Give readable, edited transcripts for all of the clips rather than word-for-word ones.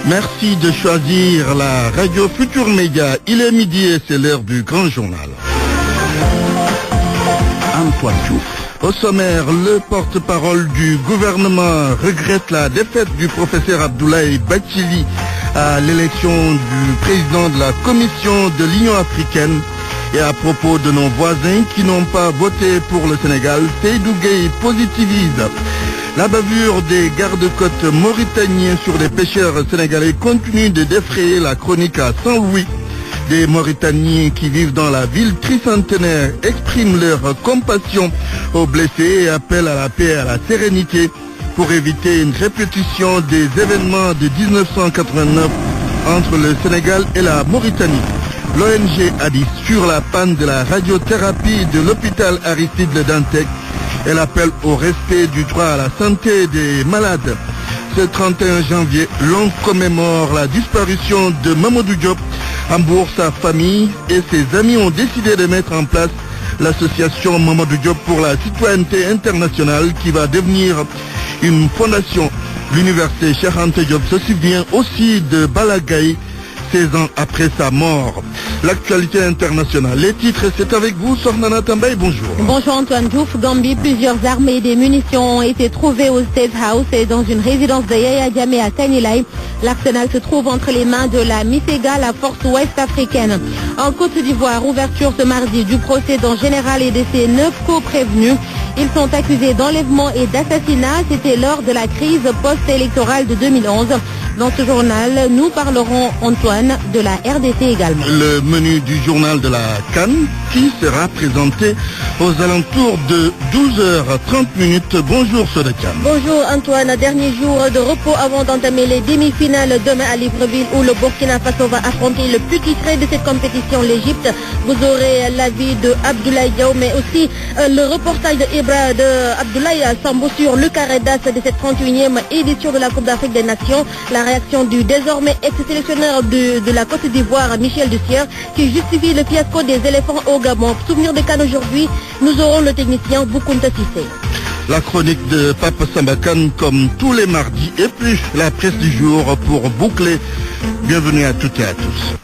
Merci de choisir la radio Futur Média. Il est midi et c'est l'heure du grand journal. Antoine Diouf. Au sommaire, le porte-parole du gouvernement regrette la défaite du professeur Abdoulaye Bathily à l'élection du président de la Commission de l'Union africaine. Et à propos de nos voisins qui n'ont pas voté pour le Sénégal, Seydou Gueye positivise. La bavure des gardes-côtes mauritaniens sur les pêcheurs sénégalais continue de défrayer la chronique à Saint-Louis. Des Mauritaniens qui vivent dans la ville tricentenaire expriment leur compassion aux blessés et appellent à la paix et à la sérénité pour éviter une répétition des événements de 1989 entre le Sénégal et la Mauritanie. L'ONG a dit sur la panne de la radiothérapie de l'hôpital Aristide Le Dantec. Elle appelle au respect du droit à la santé des malades. Ce 31 janvier, l'on commémore la disparition de Mamadou Diop. Hambourg, sa famille et ses amis ont décidé de mettre en place l'association Mamadou Diop pour la citoyenneté internationale qui va devenir une fondation. L'université Cheikh Anta Diop se souvient aussi de Bala Gaye 16 ans après sa mort. L'actualité internationale. Les titres, c'est avec vous, Sornana Tambay, bonjour. Bonjour Antoine Diouf. Gambie, plusieurs armes et des munitions ont été trouvées au State House et dans une résidence de Yaya Jammeh à Kanilai. L'arsenal se trouve entre les mains de la MISEGA, la force ouest africaine. En Côte d'Ivoire, ouverture ce mardi du procès dont général et de ses 9 co-prévenus. Ils sont accusés d'enlèvement et d'assassinat. C'était lors de la crise post-électorale de 2011. Dans ce journal, nous parlerons, Antoine, de la RDC également. Le menu du journal de la CAN qui sera présenté aux alentours de 12h30. Bonjour Sodekan. Bonjour Antoine. Dernier jour de repos avant d'entamer les demi-finales demain à Libreville où le Burkina Faso va affronter le plus titré de cette compétition, l'Égypte. Vous aurez l'avis de Abdoulaye Diaw, mais aussi le reportage de Abdoulaye Sambou sur le Caredas de cette 31e édition de la Coupe d'Afrique des Nations. La réaction du désormais ex-sélectionneur de la Côte d'Ivoire, Michel Dussier, qui justifie le fiasco des éléphants au Gabon. Souvenir de Cannes aujourd'hui, nous aurons le technicien Boukounta Sissé. La chronique de Papa Sambakan comme tous les mardis et puis la presse du jour pour boucler. Bienvenue à toutes et à tous.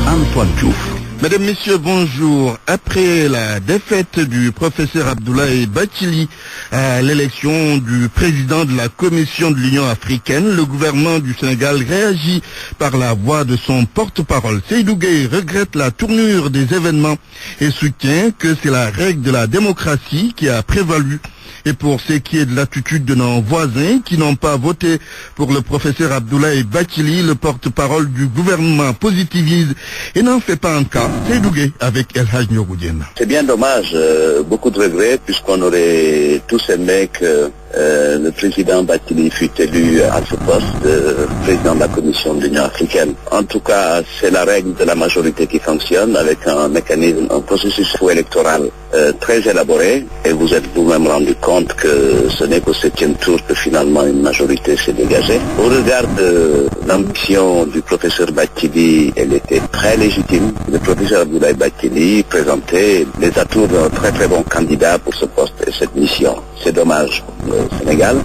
Antoine Diouf. Mesdames, Messieurs, bonjour. Après la défaite du professeur Abdoulaye Bathily à l'élection du président de la Commission de l'Union africaine, le gouvernement du Sénégal réagit par la voix de son porte-parole. Seydou Gueye regrette la tournure des événements et soutient que c'est la règle de la démocratie qui a prévalu. Et pour ce qui est de l'attitude de nos voisins qui n'ont pas voté pour le professeur Abdoulaye Bathily, le porte-parole du gouvernement positivise et n'en fait pas un cas. C'est Dougué avec El Hadj Nyogoudienne. C'est bien dommage, beaucoup de regrets puisqu'on aurait tous aimé que le président Bathily fut élu à ce poste de président de la Commission de l'Union africaine. En tout cas, c'est la règle de la majorité qui fonctionne avec un mécanisme, un processus électoral très élaboré et vous êtes vous-même rendu compte que ce n'est qu'au 7e tour que finalement une majorité s'est dégagée. Au regard de l'ambition du professeur Bathily, elle était très légitime. Le professeur Abdoulaye Bathily présentait les atouts d'un très très bon candidat pour ce poste et cette mission. C'est dommage pour le Sénégal,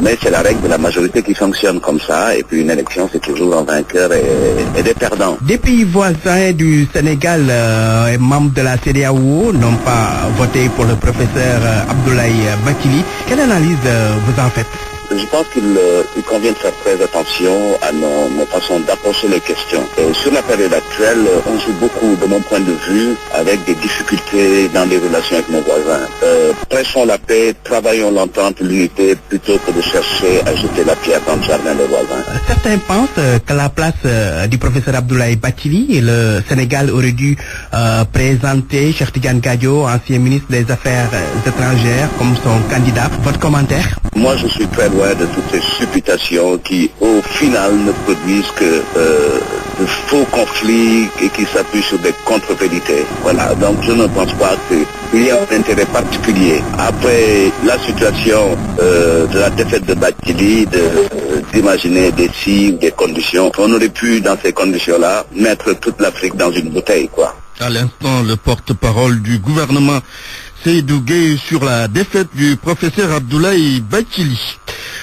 mais c'est la règle de la majorité qui fonctionne comme ça, et puis une élection c'est toujours un vainqueur et des perdants. Des pays voisins du Sénégal et membres de la CEDEAO n'ont pas voté pour le professeur Abdoulaye Bathily. Quelle analyse vous en faites? Je pense qu'il convient de faire très attention à nos façons d'approcher les questions. Sur la période actuelle, on joue beaucoup, de mon point de vue, avec des difficultés dans les relations avec nos voisins. Prêchons la paix, travaillons l'entente, l'unité, plutôt que de chercher à jeter la pierre dans le jardin des voisins. Certains pensent qu'à la place du professeur Abdoulaye Bathily, le Sénégal aurait dû présenter Cheikh Tidiane Gadio, ancien ministre des Affaires étrangères, comme son candidat. Votre commentaire? Moi, je suis très loin de toutes ces supputations qui, au final, ne produisent que de faux conflits et qui s'appuient sur des contre-vérités. Voilà, donc je ne pense pas qu'il y ait un intérêt particulier. Après la situation de la défaite de Bathily, d'imaginer des signes, des conditions, on aurait pu, dans ces conditions-là, mettre toute l'Afrique dans une bouteille, quoi. À l'instant, le porte-parole du gouvernement Seydou Gueye sur la défaite du professeur Abdoulaye Bathily.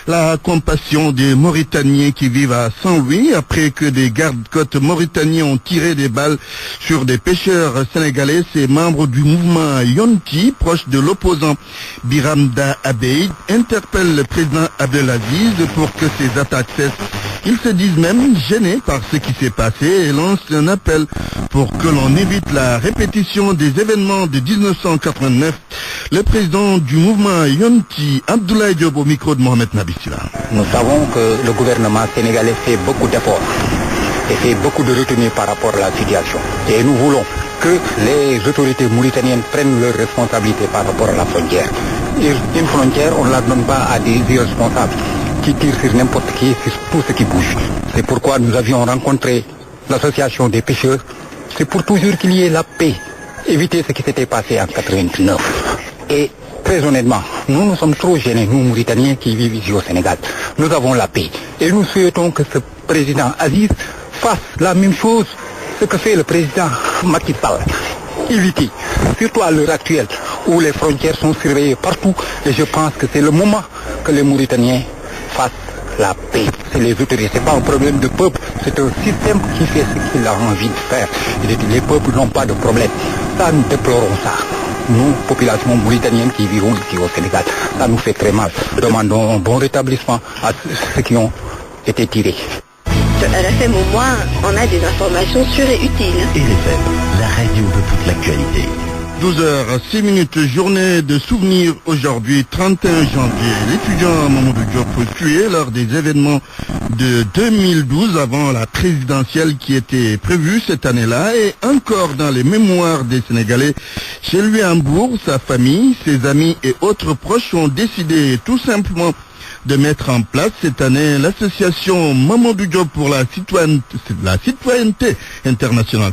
La compassion des Mauritaniens qui vivent à Saint-Louis après que des gardes-côtes mauritaniens ont tiré des balles sur des pêcheurs sénégalais. Ces membres du mouvement Yonti, proche de l'opposant Biramda Abeid, interpellent le président Abdelaziz pour que ces attaques cessent. Ils se disent même gênés par ce qui s'est passé et lancent un appel pour que l'on évite la répétition des événements de 1989. Le président du mouvement Yonti, Abdoulaye Diop, au micro de Mohamed Nabissila. Nous savons que le gouvernement sénégalais fait beaucoup d'efforts et fait beaucoup de retenues par rapport à la situation. Et nous voulons que les autorités mauritaniennes prennent leurs responsabilités par rapport à la frontière. Une frontière, on ne la donne pas à des irresponsables qui tirent sur n'importe qui, sur tout ce qui bouge. C'est pourquoi nous avions rencontré l'association des pêcheurs. C'est pour toujours qu'il y ait la paix. Éviter ce qui s'était passé en 1989. Et très honnêtement, nous sommes trop gênés, nous Mauritaniens qui vivent ici au Sénégal. Nous avons la paix. Et nous souhaitons que ce président Aziz fasse la même chose, ce que fait le président Macky Sall. Éviter, surtout à l'heure actuelle, où les frontières sont surveillées partout. Et je pense que c'est le moment que les Mauritaniens fassent la paix. C'est les autorités, c'est pas un problème de peuple, c'est un système qui fait ce qu'il a envie de faire. Les peuples n'ont pas de problème. Ça, nous déplorons ça. Nous, population mauritanienne qui vivons ici au Sénégal, ça nous fait très mal. Nous demandons un bon rétablissement à ceux qui ont été tirés. À la FM au moins, on a des informations sûres et utiles. Et l'FM, la radio de toute l'actualité. 12h06, journée de souvenirs aujourd'hui, 31 janvier. L'étudiant Mamadou Diop tué lors des événements de 2012 avant la présidentielle qui était prévue cette année-là et encore dans les mémoires des Sénégalais. Chez lui à Hambourg, sa famille, ses amis et autres proches ont décidé tout simplement de mettre en place cette année l'association Mamadou Diop pour la citoyenneté internationale.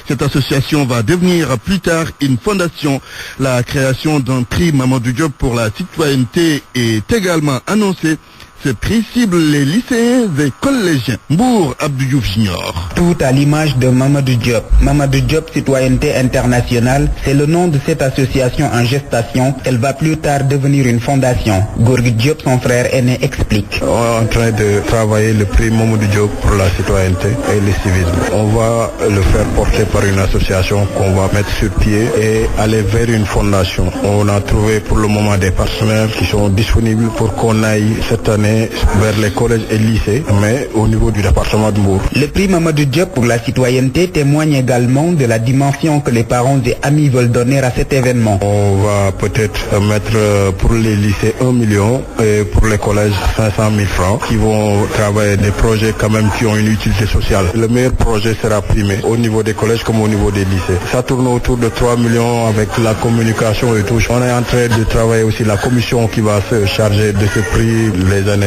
Cette association va devenir plus tard une fondation. La création d'un prix Mamadou Diop pour la citoyenneté est également annoncée. Ce prix cible les lycéens et collégiens. Mbour Abdou Diouf Junior. Tout à l'image de Mamadou Diop. Mamadou Diop Citoyenneté Internationale, c'est le nom de cette association en gestation. Elle va plus tard devenir une fondation. Gorgui Diop, son frère aîné, explique. On est en train de travailler le prix Mamadou Diop pour la citoyenneté et le civisme. On va le faire porter par une association qu'on va mettre sur pied et aller vers une fondation. On a trouvé pour le moment des partenaires qui sont disponibles pour qu'on aille cette année vers les collèges et lycées, mais au niveau du département de Mbour. Le prix Mamadou Diop pour la citoyenneté témoigne également de la dimension que les parents et amis veulent donner à cet événement. On va peut-être mettre pour les lycées 1 million et pour les collèges 500 000 francs qui vont travailler des projets quand même qui ont une utilité sociale. Le meilleur projet sera primé au niveau des collèges comme au niveau des lycées. Ça tourne autour de 3 millions avec la communication et tout. On est en train de travailler aussi la commission qui va se charger de ce prix les années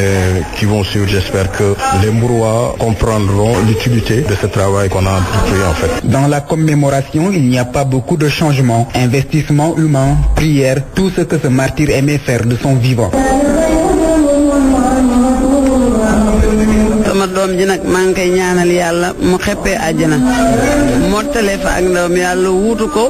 qui vont suivre. J'espère que les Mbourois comprendront l'utilité de ce travail qu'on a entrepris en fait. Dans la commémoration, il n'y a pas beaucoup de changements. Investissement humain, prière, tout ce que ce martyr aimait faire de son vivant. sama doom ji nag maa ngi koy ñaanal yàlla mu xeppee àjjana mottale fa ak ndawam yàlla wuutu ko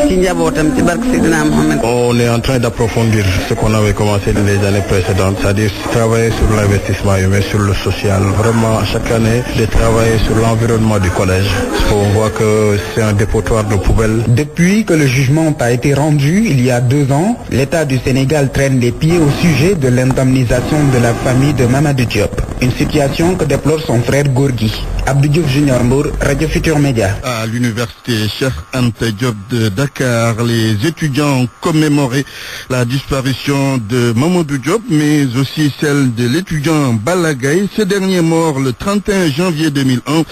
ci njabootam ci barke Seydina Mohamed. On est en train d'approfondir ce qu'on avait commencé les années précédentes, c'est-à-dire travailler sur l'investissement humain, sur le social, vraiment chaque année de travailler sur l'environnement du collège. On voit que c'est un dépotoir de poubelles. Depuis que le jugement a été rendu il y a 2 ans, l'État du Sénégal traîne les pieds au sujet de l'indemnisation de la famille de Mamadou Diop. Une situation que déplore son frère Gorgui. Abdou Diouf Junior Mbour, Radio Futur Média. À l'université Cheikh Anta Diop de Dakar, les étudiants ont commémoré la disparition de Mamadou Diop, mais aussi celle de l'étudiant Balagaï. Ce dernier mort le 31 janvier 2001,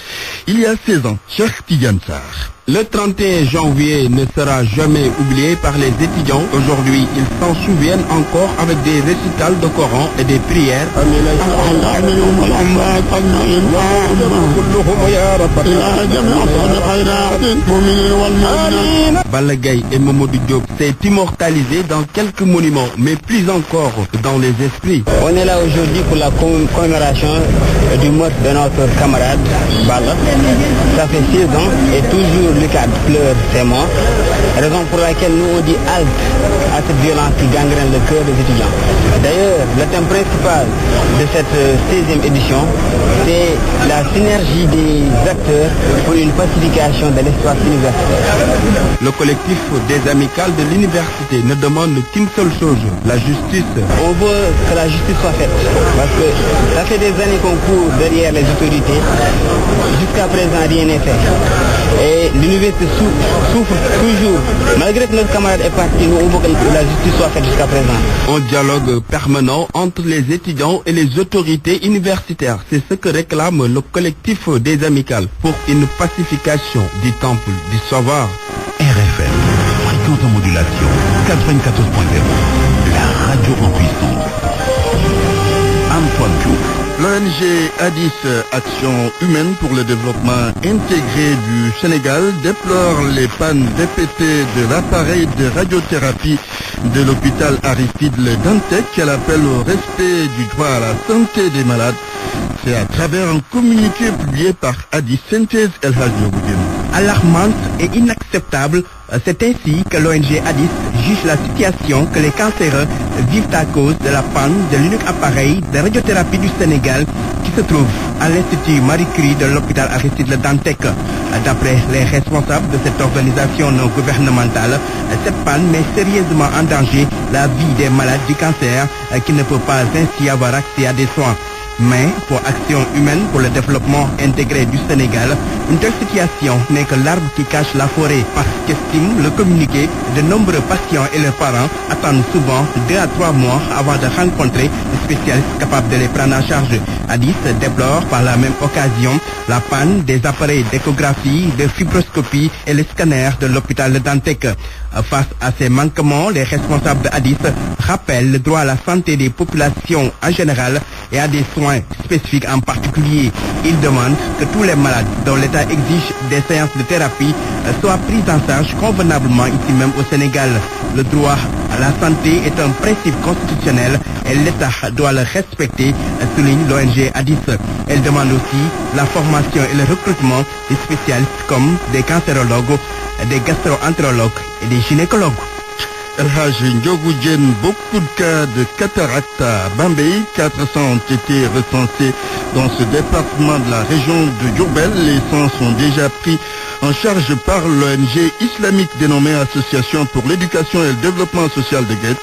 il y a 16 ans. Cheikh Tidiane Sarr. Le 31 janvier ne sera jamais oublié par les étudiants. Aujourd'hui, ils s'en souviennent encore avec des récitals de Coran et des prières. Balla Gaye et Mamadou Diop s'est immortalisé dans quelques monuments, mais plus encore dans les esprits. On est là aujourd'hui pour la commémoration du meurtre de notre camarade Balla. Ça fait 6 ans et toujours brigade pleure ses morts, raison pour laquelle nous on dit halte à cette violence qui gangrène le cœur des étudiants. D'ailleurs, le thème principal de cette 16e édition, c'est la synergie des acteurs pour une pacification de l'espace universitaire. Le collectif des amicales de l'université ne demande qu'une seule chose, la justice. On veut que la justice soit faite, parce que ça fait des années qu'on court derrière les autorités. Jusqu'à présent, rien n'est fait. Et l'université souffre toujours. Malgré que notre camarade est parti, nous, on veut que la justice soit faite jusqu'à présent. Un dialogue permanent entre les étudiants et les autorités universitaires. C'est ce que réclame le collectif des amicales pour une pacification du temple du savoir. RFM, fréquente en modulation, 94.0, la radio en puissance. Antoine Diouf. L'ONG Addis Action Humaine pour le Développement Intégré du Sénégal déplore les pannes répétées de l'appareil de radiothérapie de l'hôpital Aristide Le Dantec. Elle appelle au respect du droit à la santé des malades. C'est à travers un communiqué publié par Addis Synthèse El Hadji Ogoudin. Alarmante et inacceptable, c'est ainsi que l'ONG Addis juge la situation que les cancéreux vivent à cause de la panne de l'unique appareil de radiothérapie du Sénégal qui se trouve à l'Institut Marie Curie de l'hôpital Aristide Le Dantec. D'après les responsables de cette organisation non gouvernementale, cette panne met sérieusement en danger la vie des malades du cancer qui ne peuvent pas ainsi avoir accès à des soins. Mais pour Action Humaine pour le Développement Intégré du Sénégal, une telle situation n'est que l'arbre qui cache la forêt, parce qu'estime le communiqué, de nombreux patients et leurs parents attendent souvent 2 à 3 mois avant de rencontrer des spécialistes capables de les prendre en charge. Addis déplore par la même occasion la panne des appareils d'échographie, de fibroscopie et les scanners de l'hôpital de Dantec. Face à ces manquements, les responsables de Addis rappellent le droit à la santé des populations en général et à des soins spécifiques en particulier. Ils demandent que tous les malades dont l'État exige des séances de thérapie soient pris en charge convenablement ici même au Sénégal. Le droit à la santé est un principe constitutionnel et l'État doit le respecter, souligne l'ONG Addis. Elle demande aussi la formation et le recrutement des spécialistes comme des cancérologues, des gastro-entérologues et des gynécologues. El Hadji Ndiogou Diène, beaucoup de cas de cataracte à Bambey, 400 ont été recensés dans ce département de la région de Diourbel. Les 100 sont déjà pris en charge par l'ONG islamique dénommée Association pour l'éducation et le développement social de Guet.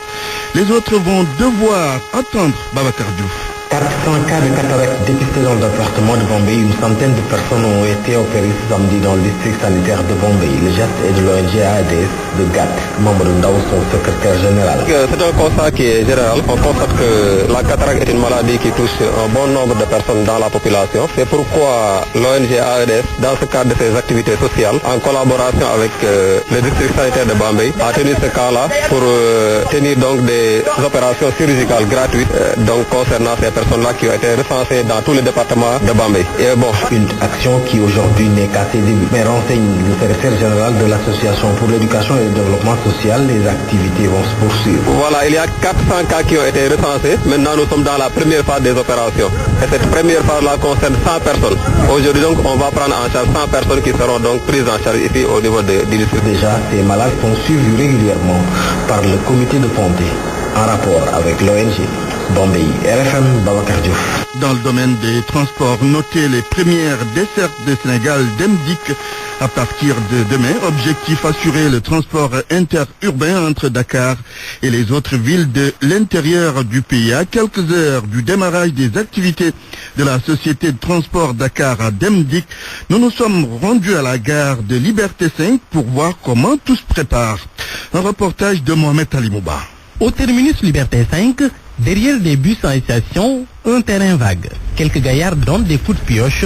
Les autres vont devoir attendre. Babacar Diouf. 400 cas de cataracte dépistés dans le département de Bambey. Une centaine de personnes ont été opérées ce samedi dans le district sanitaire de Bambey. Le geste est de l'ONG ADS de GAT, membre de Ndao, son secrétaire général. C'est un constat qui est général. On constate que la cataracte est une maladie qui touche un bon nombre de personnes dans la population. C'est pourquoi l'ONG ADS, dans ce cadre de ses activités sociales, en collaboration avec le district sanitaire de Bambey, a tenu ce cas-là pour tenir donc des opérations chirurgicales gratuites donc concernant ces personnes-là qui ont été recensées dans tous les départements de Bambey. Et bon, une action qui aujourd'hui n'est qu'à ses débuts, mais renseigne le secrétaire général de l'Association pour l'éducation et le développement social. Les activités vont se poursuivre. Voilà, il y a 400 cas qui ont été recensés. Maintenant, nous sommes dans la première phase des opérations. Et cette première phase-là concerne 100 personnes. Aujourd'hui, donc, on va prendre en charge 100 personnes qui seront donc prises en charge ici au niveau du district. Déjà, ces malades sont suivis régulièrement par le comité de santé en rapport avec l'ONG. Bambey, RFM, Babacar Diouf. Dans le domaine des transports, notez les premières dessertes de Sénégal d'Emdik à partir de demain. Objectif, assurer le transport interurbain entre Dakar et les autres villes de l'intérieur du pays. À quelques heures du démarrage des activités de la société de transport Dakar à Demdik, nous nous sommes rendus à la gare de Liberté 5 pour voir comment tout se prépare. Un reportage de Mohamed Ali Mouba. Au terminus Liberté 5, derrière des bus en station, un terrain vague. Quelques gaillards donnent des coups de pioche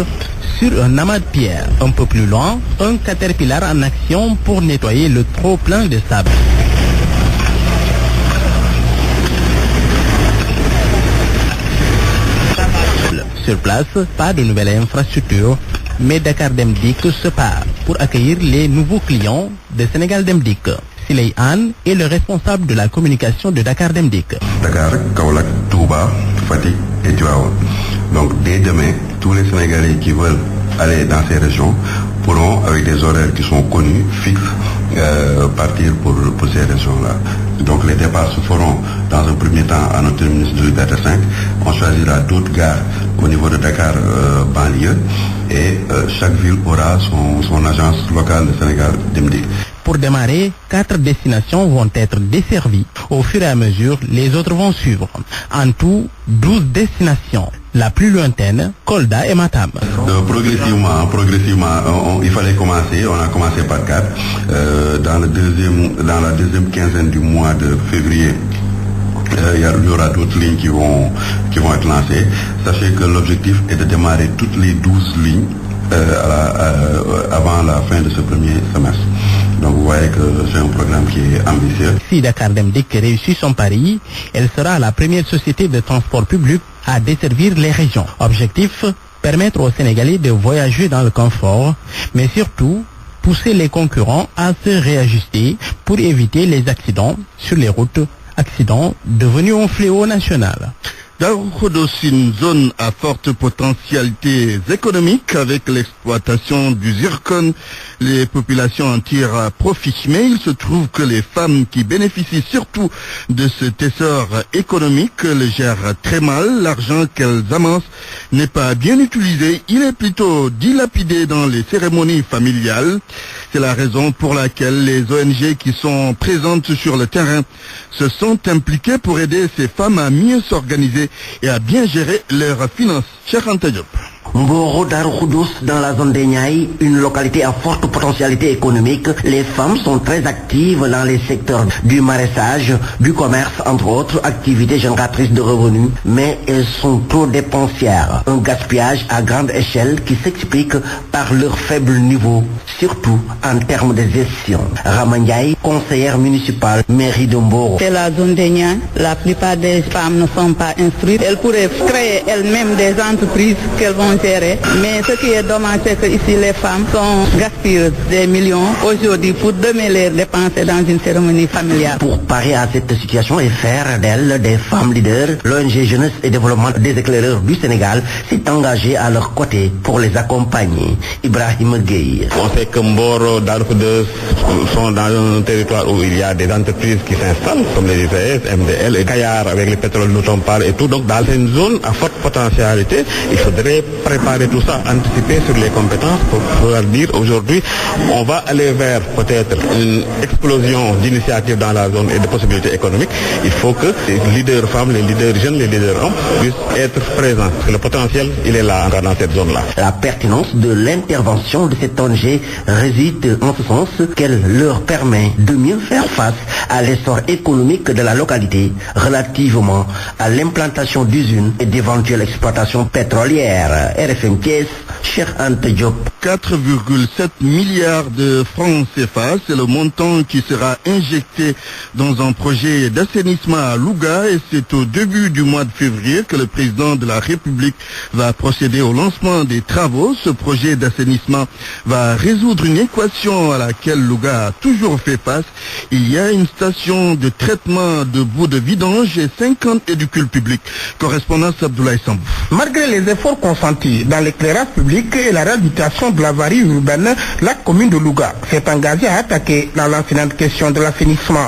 sur un amas de pierres. Un peu plus loin, un caterpillar en action pour nettoyer le trop-plein de sable. Sur place, pas de nouvelle infrastructure, mais Dakar Demdik se part pour accueillir les nouveaux clients de Sénégal Demdik. Siley Anne est le responsable de la communication de Dakar Demdik. Dakar, Kaolack, Touba, Fatick et Tivaouane. Donc dès demain, tous les Sénégalais qui veulent aller dans ces régions pourront, avec des horaires qui sont connus, fixes, partir pour ces régions-là. Donc les départs se feront dans un premier temps à notre terminus de Liberté 5. On choisira d'autres gares au niveau de Dakar banlieue et chaque ville aura son agence locale de Sénégal Demdik. Pour démarrer, 4 destinations vont être desservies. Au fur et à mesure, les autres vont suivre. En tout, 12 destinations. La plus lointaine, Kolda et Matam. Progressivement, il fallait commencer. On a commencé par 4. Dans la deuxième quinzaine du mois de février, il y aura d'autres lignes qui vont être lancées. Sachez que l'objectif est de démarrer toutes les 12 lignes avant la fin de ce premier semestre. Donc vous voyez que c'est un programme qui est ambitieux. Si Dakar Demdik réussit son pari, elle sera la première société de transport public à desservir les régions. Objectif, permettre aux Sénégalais de voyager dans le confort, mais surtout pousser les concurrents à se réajuster pour éviter les accidents sur les routes, accidents devenus un fléau national. Darou Khoudoss, une zone à forte potentialité économique avec l'exploitation du zircon. Les populations en tirent profit, mais il se trouve que les femmes qui bénéficient surtout de cet essor économique le gèrent très mal. L'argent qu'elles amassent n'est pas bien utilisé, il est plutôt dilapidé dans les cérémonies familiales. C'est la raison pour laquelle les ONG qui sont présentes sur le terrain se sont impliquées pour aider ces femmes à mieux s'organiser et à bien gérer leurs finances. Cheikh Anta Diop. Mboro Darou Khoudoss, dans la zone des Niayes, une localité à forte potentialité économique. Les femmes sont très actives dans les secteurs du maraîchage, du commerce, entre autres activités génératrices de revenus, mais elles sont trop dépensières. Un gaspillage à grande échelle qui s'explique par leur faible niveau, surtout en termes de gestion. Ramandiaï, conseillère municipale, mairie de Mboro. C'est la zone des Niayes. La plupart des femmes ne sont pas instruites. Elles pourraient créer elles-mêmes des entreprises qu'elles vont gérer. Mais ce qui est dommage, c'est que ici les femmes sont gaspilleuses des millions aujourd'hui pour demain les dépenser dans une cérémonie familiale. Pour parer à cette situation et faire d'elles des femmes leaders, l'ONG Jeunesse et Développement des éclaireurs du Sénégal s'est engagé à leur côté pour les accompagner. Ibrahim Gueye. On sait que Mboro, Darou Khoudoss sont dans un territoire où il y a des entreprises qui s'installent, comme les ICS, MDL et Kayar avec le pétrole dont on parle et tout. Donc dans une zone à forte potentialité, il faudrait préparer tout ça, anticiper sur les compétences pour pouvoir dire aujourd'hui on va aller vers peut-être une explosion d'initiatives dans la zone et de possibilités économiques. Il faut que les leaders femmes, les leaders jeunes, les leaders hommes puissent être présents. Parce que le potentiel, il est là dans cette zone-là. La pertinence de l'intervention de cette ONG réside en ce sens qu'elle leur permet de mieux faire face à l'essor économique de la localité relativement à l'implantation d'usines et d'éventuelles exploitations pétrolières. RFM Thiès, Cheikh Anta Diop. 4,7 milliards de francs CFA, c'est le montant qui sera injecté dans un projet d'assainissement à Louga et c'est au début du mois de février que le président de la République va procéder au lancement des travaux. Ce projet d'assainissement va résoudre une équation à laquelle Louga a toujours fait face. Il y a une station de traitement de boues de vidange et 50 édicules publics. Correspondance Abdoulaye Sambou. Malgré les efforts consentis dans l'éclairage public et la réhabilitation de l'avarie urbaine, la commune de Louga s'est engagée à attaquer la lancinante question de l'assainissement.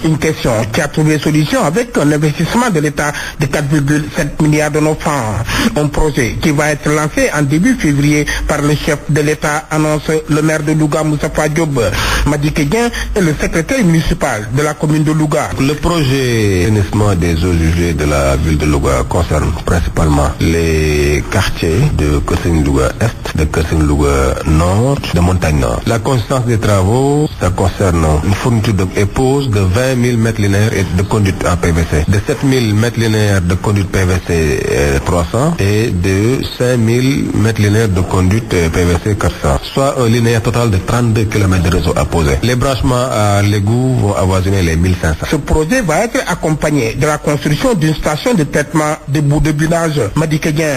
Une question qui a trouvé solution avec un investissement de l'État de 4,7 milliards de nos francs. Un projet qui va être lancé en début février par le chef de l'État, annonce le maire de Louga, Moustapha Diop. Madi Kedien est le secrétaire municipal de la commune de Louga. Le projet d'assainissement des eaux usées de la ville de Louga concerne principalement les quartiers de Kersing Louga Est, de Kersing Louga Nord, de Montagne Nord. La consistance des travaux, ça concerne une fourniture et pose de 20 000 mètres linéaires de conduite en PVC, de 7 000 mètres linéaires de conduite PVC 300 et de 5 000 mètres linéaires de conduite PVC 400, soit un linéaire total de 32 km de réseau à poser. Les branchements à l'égout vont avoisiner les 1500. Ce projet va être accompagné de la construction d'une station de traitement des boues de binage.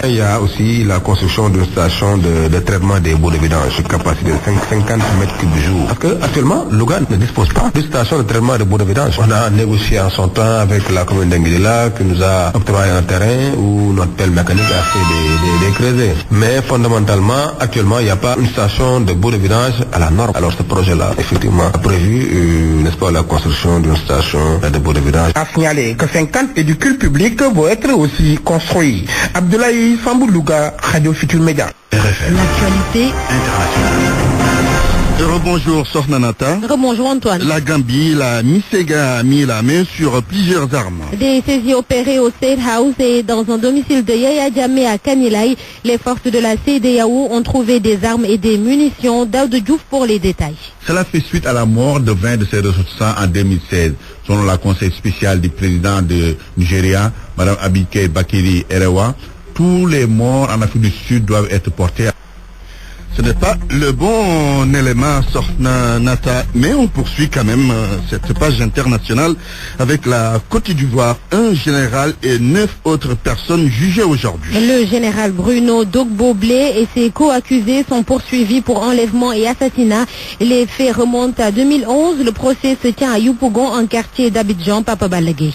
Il y a aussi la construction d'une station de traitement des bout de vidange, une capacité de 50 mètres cubes jour. Parce que actuellement, Louga ne dispose pas de station de traitement de bout de vidange. On a négocié en son temps avec la commune d'Anguilla qui nous a octroyé un terrain où notre pelle mécanique a fait des creusets. Mais fondamentalement, actuellement, il n'y a pas une station de bout de vidange à la norme. Alors ce projet-là, effectivement, a prévu, n'est-ce pas, la construction d'une station de bout de vidange. A signaler que 50 édicules publics vont être aussi construits. Abdoulaye Sambou Louga, Radio Futur Média. L'actualité internationale. Rebonjour Sornanata. Rebonjour Antoine. La Gambie, la MISEGA a mis la main sur plusieurs armes. Des saisies opérées au State House et dans un domicile de Yaya Jammeh à Kanilai. Les forces de la CEDEAO ont trouvé des armes et des munitions. Daoud Diouf pour les détails. Cela fait suite à la mort de 20 de ses ressortissants en 2016. Selon la conseil spécial du président de Nigeria, Mme Abike Bakiri Erewa, tous les morts en Afrique du Sud doivent être portés à... Ce n'est pas le bon élément, Sornanata, mais on poursuit quand même cette page internationale avec la Côte d'Ivoire. Un général et 9 autres personnes jugées aujourd'hui. Le général Bruno Dogbo-Blé et ses co-accusés sont poursuivis pour enlèvement et assassinat. Les faits remontent à 2011. Le procès se tient à Yopougon, un quartier d'Abidjan, Papa Balagué.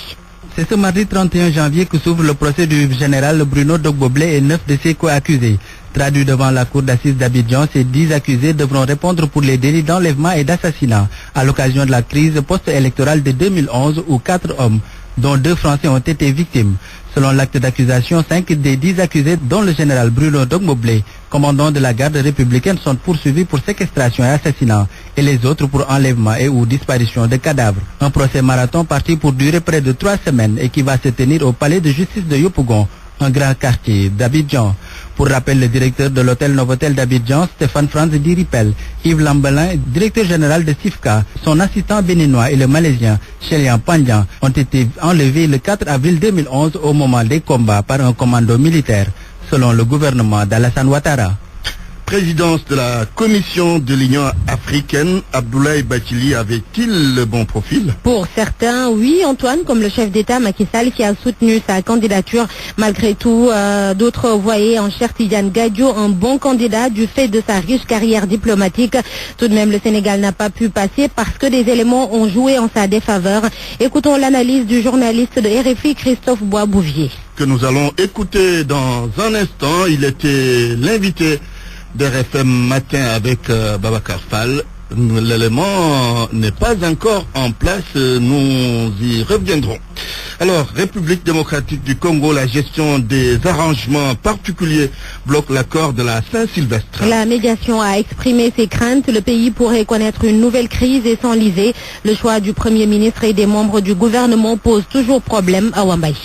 C'est ce mardi 31 janvier que s'ouvre le procès du général Bruno Dogbo-Blé et 9 de ses co-accusés. Traduits devant la cour d'assises d'Abidjan, ces 10 accusés devront répondre pour les délits d'enlèvement et d'assassinat à l'occasion de la crise post-électorale de 2011 où 4 hommes, dont 2 Français, ont été victimes. Selon l'acte d'accusation, 5 des 10 accusés, dont le général Bruno Dogbo-Blé, commandant de la garde républicaine, sont poursuivis pour séquestration et assassinat, et les autres pour enlèvement et ou disparition de cadavres. Un procès marathon parti pour durer près de 3 semaines et qui va se tenir au palais de justice de Yopougon, un grand quartier d'Abidjan. Pour rappel, le directeur de l'hôtel Novotel d'Abidjan, Stéphane Franz Diripel, Yves Lambelin, directeur général de SIFCA, son assistant béninois et le malaisien, Chelian Pandian, ont été enlevés le 4 avril 2011 au moment des combats par un commando militaire, selon le gouvernement d'Alassane Ouattara. Présidence de la Commission de l'Union africaine, Abdoulaye Bathily avait-il le bon profil? Pour certains, oui, Antoine, comme le chef d'État Macky Sall qui a soutenu sa candidature. Malgré tout, d'autres voyaient en Cheikh Tidiane Gadio un bon candidat du fait de sa riche carrière diplomatique. Tout de même, le Sénégal n'a pas pu passer parce que des éléments ont joué en sa défaveur. Écoutons l'analyse du journaliste de RFI, Christophe Bois-Bouvier. Que nous allons écouter dans un instant. Il était l'invité d'RFM Matin avec Babacar Fall. L'élément n'est pas encore en place, nous y reviendrons. Alors, République démocratique du Congo, la gestion des arrangements particuliers bloque l'accord de la Saint-Sylvestre. La médiation a exprimé ses craintes. Le pays pourrait connaître une nouvelle crise et s'enliser. Le choix du Premier ministre et des membres du gouvernement pose toujours problème à Wambaye.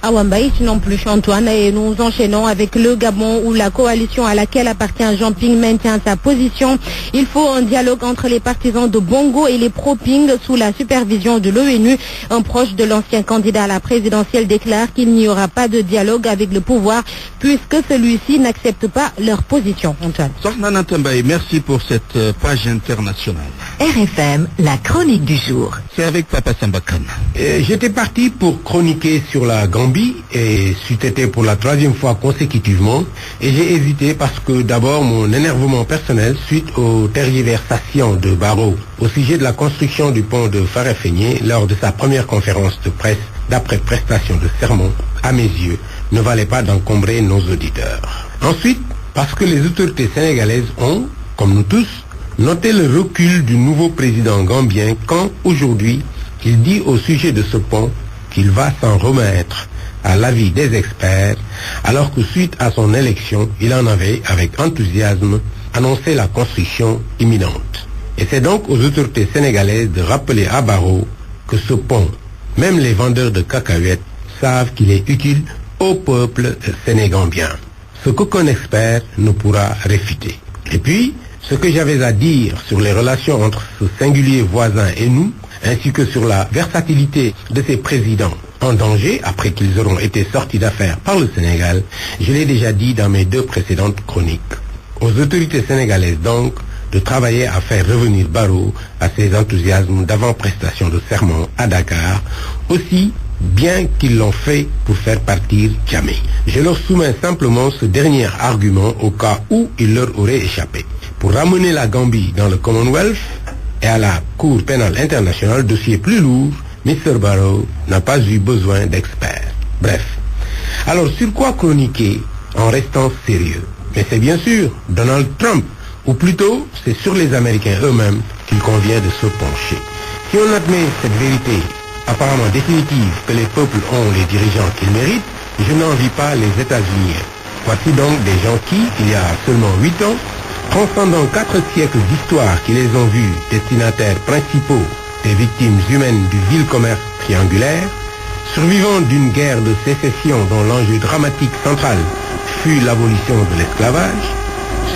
À Wambaye, sinon plus Antoine, et nous enchaînons avec le Gabon où la coalition à laquelle appartient Jean Ping maintient sa position. Il faut un dialogue entre les partisans de Bongo et les pro-Ping sous la supervision de l'ONU. Un proche de l'ancien candidat à la présidentielle déclare qu'il n'y aura pas de dialogue avec le pouvoir puisque celui-ci n'accepte pas leur position. Antoine. Sornana Tambaye, merci pour cette page internationale. RFM, la chronique du jour. C'est avec Papa Sambakan. J'étais parti pour chroniquer sur la Gambie et c'eût été pour la 3e fois consécutivement et j'ai hésité parce que d'abord mon énervement personnel suite aux tergiversations de Barrow au sujet de la construction du pont de Farafenni lors de sa première conférence de presse d'après prestation de serment, à mes yeux, ne valait pas d'encombrer nos auditeurs. Ensuite, parce que les autorités sénégalaises ont, comme nous tous, noté le recul du nouveau président gambien quand, aujourd'hui, il dit au sujet de ce pont qu'il va s'en remettre à l'avis des experts, alors que suite à son élection, il en avait, avec enthousiasme, annoncé la construction imminente. Et c'est donc aux autorités sénégalaises de rappeler à Barrow que ce pont, même les vendeurs de cacahuètes, savent qu'il est utile au peuple sénégambien. Ce qu'aucun expert ne pourra réfuter. Et puis, ce que j'avais à dire sur les relations entre ce singulier voisin et nous, ainsi que sur la versatilité de ces présidents en danger après qu'ils auront été sortis d'affaires par le Sénégal, je l'ai déjà dit dans mes 2 précédentes chroniques. Aux autorités sénégalaises donc de travailler à faire revenir Barrow à ses enthousiasmes d'avant-prestation de serment à Dakar, aussi bien qu'ils l'ont fait pour faire partir Jammeh. Je leur soumets simplement ce dernier argument au cas où il leur aurait échappé. Pour ramener la Gambie dans le Commonwealth et à la Cour pénale internationale, dossier plus lourd, Mr. Barrow n'a pas eu besoin d'experts. Bref. Alors sur quoi chroniquer en restant sérieux? Mais c'est bien sûr Donald Trump, ou plutôt c'est sur les Américains eux-mêmes qu'il convient de se pencher. Si on admet cette vérité apparemment définitive que les peuples ont les dirigeants qu'ils méritent, je n'envie pas les États-Unis. Voici donc des gens qui, il y a seulement 8 ans, transcendant 4 siècles d'histoire qui les ont vus destinataires principaux des victimes humaines du vil commerce triangulaire, survivant d'une guerre de sécession dont l'enjeu dramatique central fut l'abolition de l'esclavage,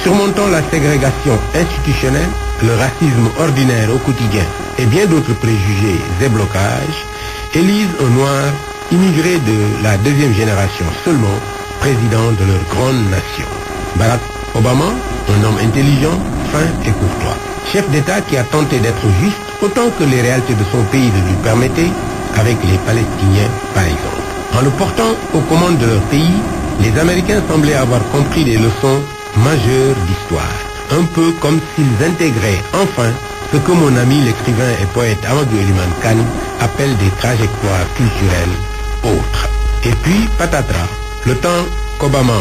surmontant la ségrégation institutionnelle, le racisme ordinaire au quotidien et bien d'autres préjugés et blocages, élisent un noir immigré de la deuxième génération seulement, président de leur grande nation. Barack Obama, un homme intelligent, fin et courtois. Chef d'État qui a tenté d'être juste autant que les réalités de son pays le lui permettaient, avec les Palestiniens par exemple. En le portant aux commandes de leur pays, les Américains semblaient avoir compris des leçons majeures d'histoire. Un peu comme s'ils intégraient enfin ce que mon ami l'écrivain et poète Amadou Eliman Kane appelle des trajectoires culturelles autres. Et puis, patatras, le temps qu'Obama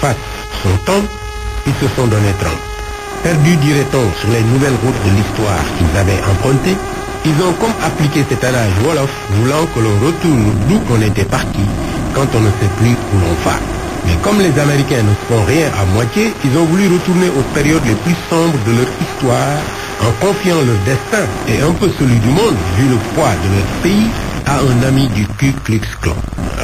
fasse son temps, ils se sont donné 30. Perdus, dirait-on, sur les nouvelles routes de l'histoire qu'ils avaient empruntées, ils ont comme appliqué cet adage Wolof, voulant que l'on retourne d'où on était parti quand on ne sait plus où l'on va. Mais comme les Américains ne font rien à moitié, ils ont voulu retourner aux périodes les plus sombres de leur histoire en confiant leur destin et un peu celui du monde, vu le poids de leur pays, à un ami du Ku Klux Klan.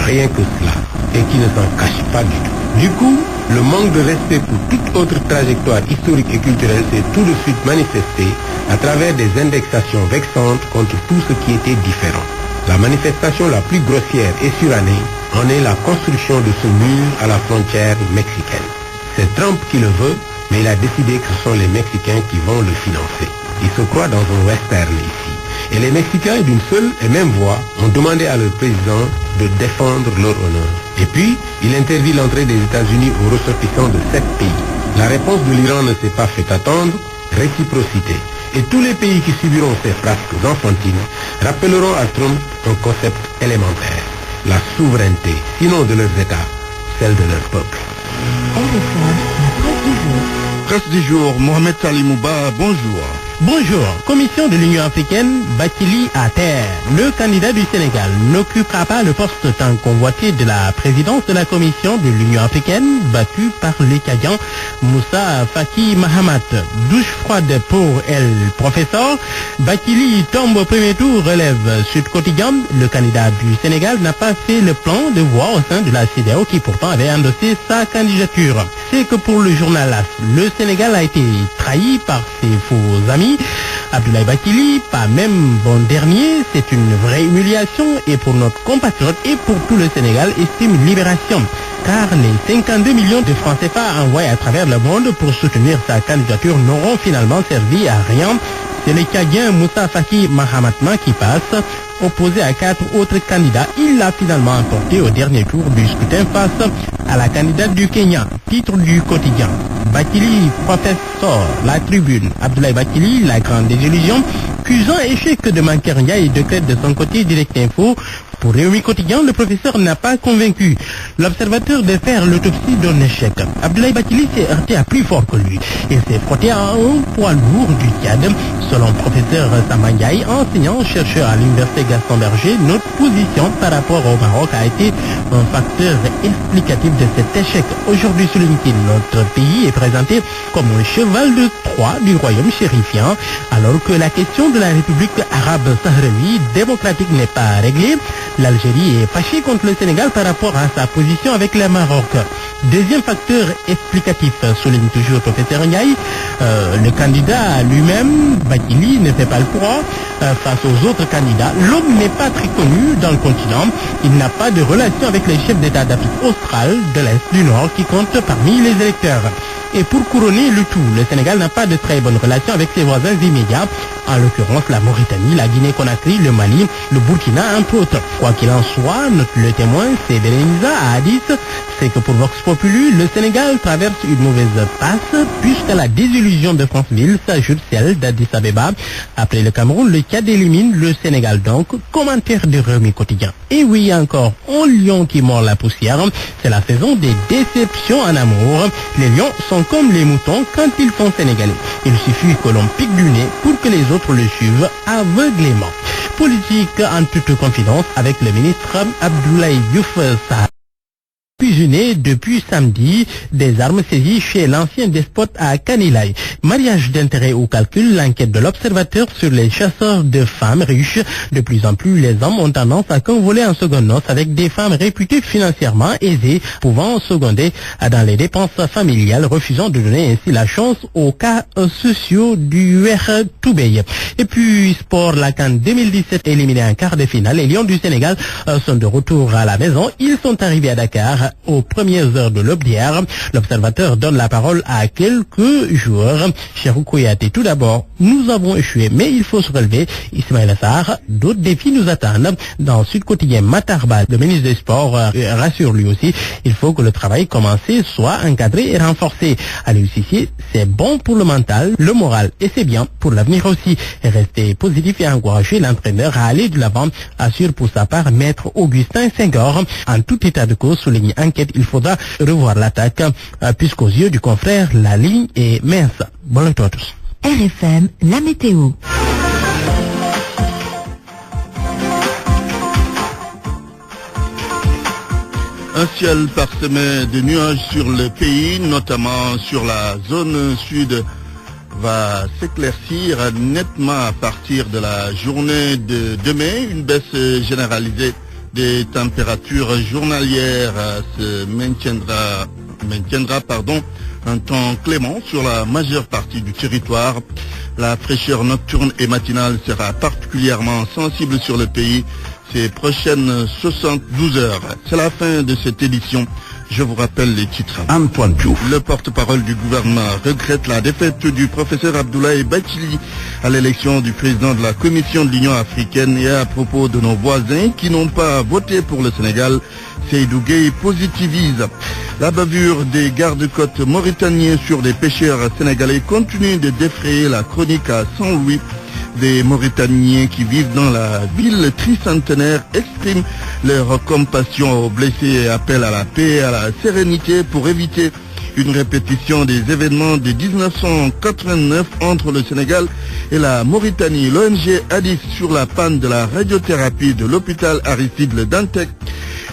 Rien que cela, et qui ne s'en cache pas du tout. Du coup, le manque de respect pour toute autre trajectoire historique et culturelle s'est tout de suite manifesté à travers des indexations vexantes contre tout ce qui était différent. La manifestation la plus grossière et surannée en est la construction de ce mur à la frontière mexicaine. C'est Trump qui le veut, mais il a décidé que ce sont les Mexicains qui vont le financer. Il se croit dans un western ici. Et les Mexicains, d'une seule et même voix, ont demandé à leur président de défendre leur honneur. Et puis, il interdit l'entrée des États-Unis aux ressortissants de 7 pays. La réponse de l'Iran ne s'est pas fait attendre, réciprocité. Et tous les pays qui subiront ces frasques enfantines rappelleront à Trump un concept élémentaire. La souveraineté, sinon de leurs États, celle de leur peuple. Presse du jour, Mohamed Salimouba, bonjour. Bonjour. Commission de l'Union africaine, Bathily à terre. Le candidat du Sénégal n'occupera pas le poste tant convoité de la présidence de la Commission de l'Union africaine, battu par les Tchadiens Moussa Faki Mahamat. Douche froide pour El Professeur. Bathily tombe au premier tour, relève Sud Quotidien. Le candidat du Sénégal n'a pas fait le plan de voix au sein de la CEDEAO qui pourtant avait endossé sa candidature. C'est que pour le journal AS, le Sénégal a été trahi par ses faux amis. Abdoulaye Bathily, pas même bon dernier, c'est une vraie humiliation et pour notre compatriote et pour tout le Sénégal, estime une libération. Car les 52 millions de francs CFA envoyés à travers le monde pour soutenir sa candidature n'auront finalement servi à rien. C'est le Tchadien Moussa Faki Mahamat qui passe. Opposé à 4 autres candidats, il l'a finalement emporté au dernier tour du scrutin face à la candidate du Kenya. Titre du quotidien. Bathily, professeur, la tribune. Abdoulaye Bathily, la grande désillusion. Cuisant échec de Mankeur Ndiaye décrète de son côté Direct Info. Pour Réumi Quotidien, le professeur n'a pas convaincu l'observateur de faire l'autopsie d'un échec. Abdoulaye Bathily s'est heurté à plus fort que lui. Il s'est frotté à un poids lourd du Tchad. Selon le professeur Samba Ndiaye, enseignant-chercheur à l'université Gaston Berger, notre position par rapport au Maroc a été un facteur explicatif de cet échec. Aujourd'hui, souligne-t-il, notre pays est présenté comme un cheval de Troie du royaume chérifien, alors que la question de la République arabe sahraoui démocratique n'est pas réglée. L'Algérie est fâchée contre le Sénégal par rapport à sa position avec le Maroc. Deuxième facteur explicatif, souligne toujours le professeur Ndiaye, le candidat lui-même, Bathily, ne fait pas le poids face aux autres candidats. L'homme n'est pas très connu dans le continent. Il n'a pas de relation avec les chefs d'État d'Afrique australe, de l'Est, du Nord, qui comptent parmi les électeurs. Et pour couronner le tout, le Sénégal n'a pas de très bonne relation avec ses voisins immédiats. en l'occurrence la Mauritanie, la Guinée-Conakry, le Mali, le Burkina, entre autres. Quoi qu'il en soit, note le témoin, c'est Béréniza à Addis, c'est que pour Vox Populi, le Sénégal traverse une mauvaise passe, puisqu'à la désillusion de Franceville s'ajoute celle d'Addis Abeba. Après le Cameroun, le Tchad élimine le Sénégal donc. Commentaire de Rewmi Quotidien. Et oui, encore, un lion qui mord la poussière, c'est la saison des déceptions en amour. Les lions sont comme les moutons quand ils sont sénégalais. Il suffit que l'on pique du nez pour que les autres le suivent aveuglément. Politique en toute confidence avec le ministre Abdoulaye Diouf Sarr. Cuisiné depuis samedi, des armes saisies chez l'ancien despote à Kanilaï. Mariage d'intérêt au calcul, l'enquête de l'Observateur sur les chasseurs de femmes riches. De plus en plus, les hommes ont tendance à convoler en seconde noce avec des femmes réputées financièrement aisées, pouvant seconder dans les dépenses familiales, refusant de donner ainsi la chance aux cas sociaux du Toubey. Et puis, sport, la CAN 2017 éliminée en quart de finale. Les Lions du Sénégal sont de retour à la maison. Ils sont arrivés à Dakar aux premières heures de l'aube d'hier. L'Observateur donne la parole à quelques joueurs. Cheikhou Kouyaté, tout d'abord, nous avons échoué, mais il faut se relever. Ismaïla Sarr, d'autres défis nous attendent. Dans Sud Quotidien, Matarba, le ministre des Sports, rassure lui aussi, il faut que le travail commencé soit encadré et renforcé. Aliou Cissé, c'est bon pour le mental, le moral, et c'est bien pour l'avenir aussi. Rester positif et encourager l'entraîneur à aller de l'avant, assure pour sa part Maître Augustin Senghor. En tout état de cause, souligne enquête, il faudra revoir l'attaque, puisqu'aux yeux du confrère, la ligne est mince. Bonne nuit à tous. RFM, la météo. Un ciel parsemé de nuages sur le pays, notamment sur la zone sud, va s'éclaircir nettement à partir de la journée de demain. Une baisse généralisée des températures journalières se maintiendra un temps clément sur la majeure partie du territoire. La fraîcheur nocturne et matinale sera particulièrement sensible sur le pays ces prochaines 72 heures. C'est la fin de cette édition. Je vous rappelle les titres. Antoine Diouf. Le porte-parole du gouvernement regrette la défaite du professeur Abdoulaye Bathily à l'élection du président de la Commission de l'Union africaine. Et à propos de nos voisins qui n'ont pas voté pour le Sénégal, Seydou Gueye positivise. La bavure des gardes-côtes mauritaniens sur des pêcheurs sénégalais continue de défrayer la chronique à Saint-Louis. Des Mauritaniens qui vivent dans la ville tricentenaire expriment leur compassion aux blessés et appellent à la paix et à la sérénité pour éviter une répétition des événements de 1989 entre le Sénégal et la Mauritanie. L'ONG Addis sur la panne de la radiothérapie de l'hôpital Aristide Le Dantec.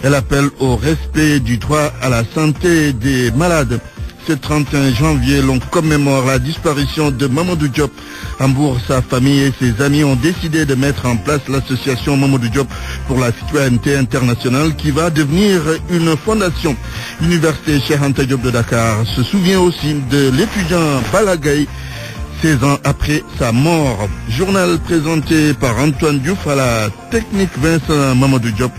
Elle appelle au respect du droit à la santé des malades. Ce 31 janvier, l'on commémore la disparition de Mamadou Diop. Hambourg, sa famille et ses amis ont décidé de mettre en place l'association Mamadou Diop pour la citoyenneté internationale qui va devenir une fondation. L'université Cheikh Anta Diop de Dakar se souvient aussi de l'étudiant Balagaï 16 ans après sa mort. Journal présenté par Antoine Diouf, à la technique Vincent Mamadou Diop.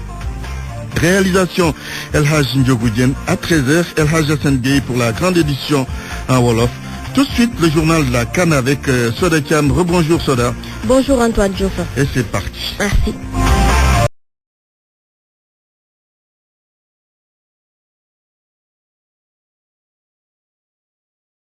Réalisation El Hadj Ndiogoudien. À 13h, El Hadj Hassan Gueye pour la grande édition en Wolof. Tout de suite, le journal de la CAN avec Soda Thiam. Rebonjour Soda. Bonjour Antoine Diouf. Et c'est parti. Merci.